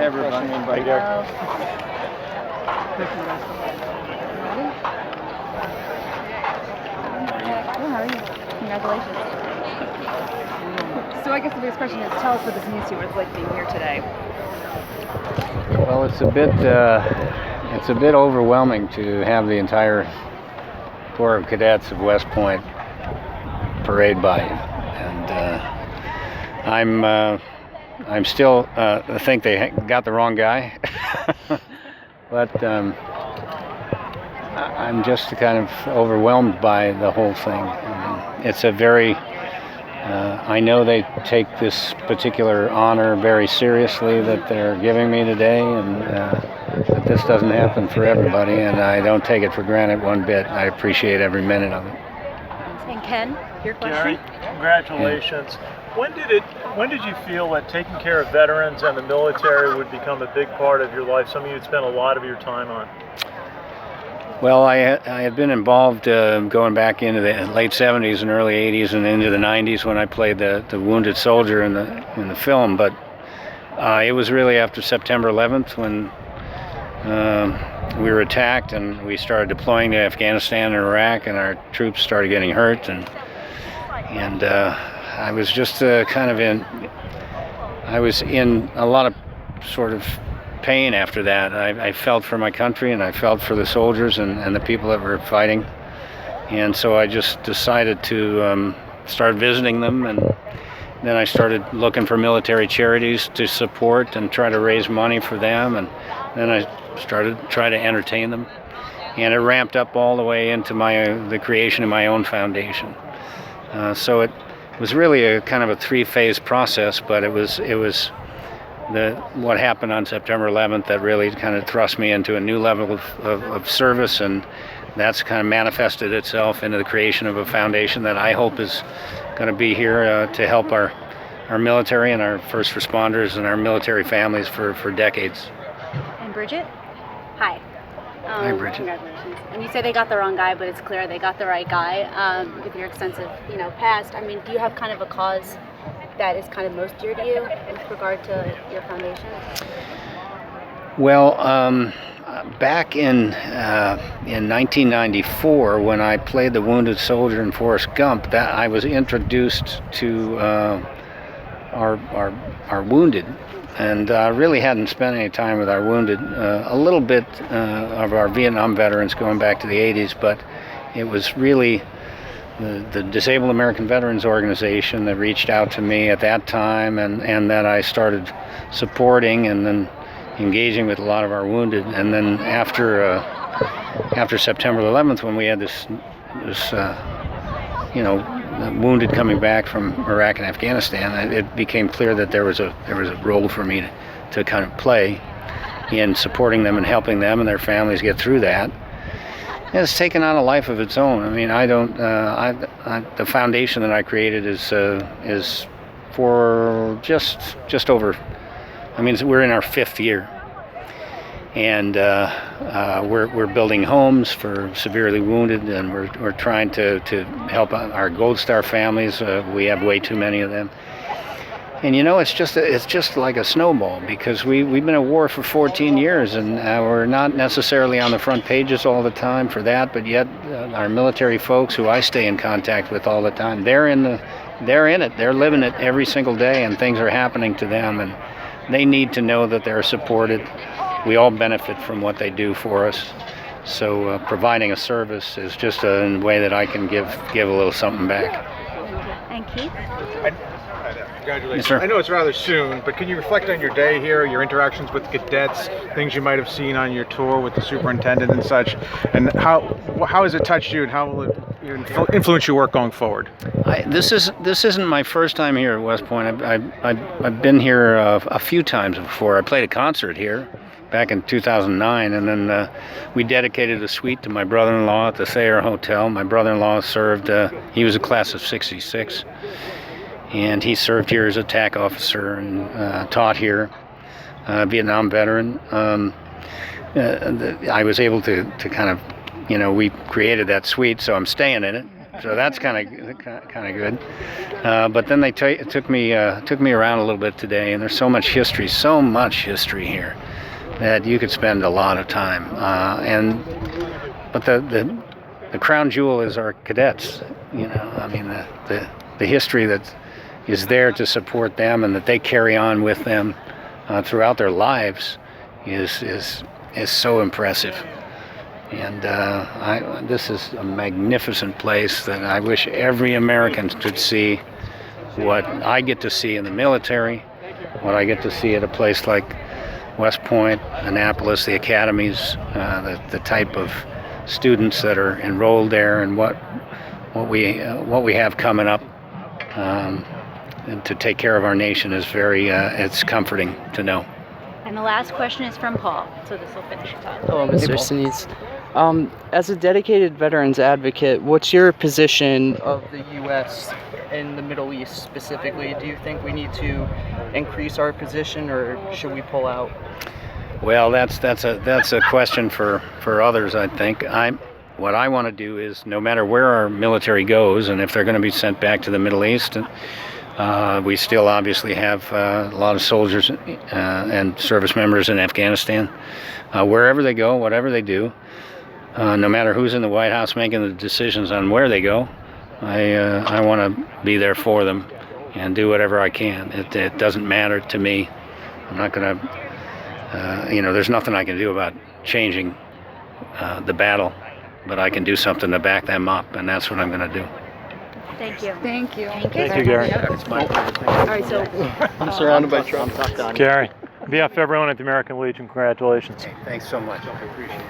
Hi, everybody. Hey, Gary. How are you? Congratulations. So I guess the biggest question is, tell us what this means to you, what it's like being here today. Well, it's a bit overwhelming to have the entire Corps of Cadets of West Point parade by you, and I'm still I think they got the wrong guy, but I'm just kind of overwhelmed by the whole thing. It's a very I know they take this particular honor very seriously that they're giving me today, and that this doesn't happen for everybody, and I don't take it for granted one bit. I appreciate every minute of it. And Ken, your question? Gary, congratulations. When did you feel that taking care of veterans and the military would become a big part of your life, something you'd spent a lot of your time on? Well, I had been involved going back into the late 70s and early 80s and into the 90s when I played the wounded soldier in the film, but it was really after September 11th when we were attacked and we started deploying to Afghanistan and Iraq, and our troops started getting hurt, and I was just I was in a lot of sort of pain after that. I felt for my country, and I felt for the soldiers and the people that were fighting, and so I just decided to start visiting them, and then I started looking for military charities to support and try to raise money for them, and then I started trying to entertain them, and it ramped up all the way into the creation of my own foundation. So it was really a kind of a three-phase process, but it was what happened on September 11th that really kind of thrust me into a new level of service, and that's kind of manifested itself into the creation of a foundation that I hope is going to be here to help our military and our first responders and our military families for decades. And Bridget? Hi. Hi, Bridget. Congratulations. And you say they got the wrong guy, but it's clear they got the right guy with your extensive, past. I mean, do you have kind of a cause that is kind of most dear to you with regard to your foundation? Well, back in 1994, when I played the wounded soldier in Forrest Gump, that I was introduced to our wounded, and really hadn't spent any time with our wounded. A little bit of our Vietnam veterans going back to the 80s, but it was really the Disabled American Veterans Organization that reached out to me at that time, and that I started supporting and then engaging with a lot of our wounded. And then after September 11th, when we had this wounded coming back from Iraq and Afghanistan, it became clear that there was a role for me to kind of play in supporting them and helping them and their families get through that. And it's taken on a life of its own. I mean, the foundation that I created is for just over. I mean, we're in our 5th year, and we're building homes for severely wounded, and we're trying to help our Gold Star families. We have way too many of them. And it's just like a snowball, because we've been at war for 14 years, and we're not necessarily on the front pages all the time for that, but yet our military folks, who I stay in contact with all the time, they're in it, they're living it every single day, and things are happening to them, and they need to know that they're supported. We all benefit from what they do for us, so providing a service is just a way that I can give a little something back. And Keith? Congratulations. Yes, sir. I know it's rather soon, but can you reflect on your day here, your interactions with cadets, things you might have seen on your tour with the superintendent and such, and how has it touched you, and how will it influence your work going forward? This isn't my first time here at West Point. I've been here a few times before. I played a concert here back in 2009, and then we dedicated a suite to my brother-in-law at the Thayer Hotel. My brother-in-law served, he was a class of 66, and he served here as a TAC officer and taught here, Vietnam veteran. I was able to kind of, we created that suite, so I'm staying in it So that's kind of good. But then they took me around a little bit today, and there's so much history here that you could spend a lot of time. But the crown jewel is our cadets. You know, I mean the history that is there to support them and that they carry on with them throughout their lives is so impressive. And this is a magnificent place that I wish every American could see what I get to see in the military, what I get to see at a place like West Point, Annapolis, the academies, the type of students that are enrolled there, and what we have coming up, and to take care of our nation is it's comforting to know. And the last question is from Paul, so this will finish it up. Hello, Mr. Sinise. As a dedicated veterans advocate, what's your position of the U.S. in the Middle East specifically? Do you think we need to increase our position, or should we pull out? Well, that's a question for others, I think. What I want to do is, no matter where our military goes, and if they're going to be sent back to the Middle East, we still obviously have a lot of soldiers and service members in Afghanistan. Wherever they go, whatever they do, no matter who's in the White House making the decisions on where they go, I want to be there for them and do whatever I can. It doesn't matter to me. I'm not going to, there's nothing I can do about changing the battle, but I can do something to back them up, and that's what I'm going to do. Thank you. Thank you. Thank you, Gary. It's my pleasure. All right, so I'm surrounded by Trump. Gary, on behalf of everyone at the American Legion, congratulations. Thanks so much. I appreciate it.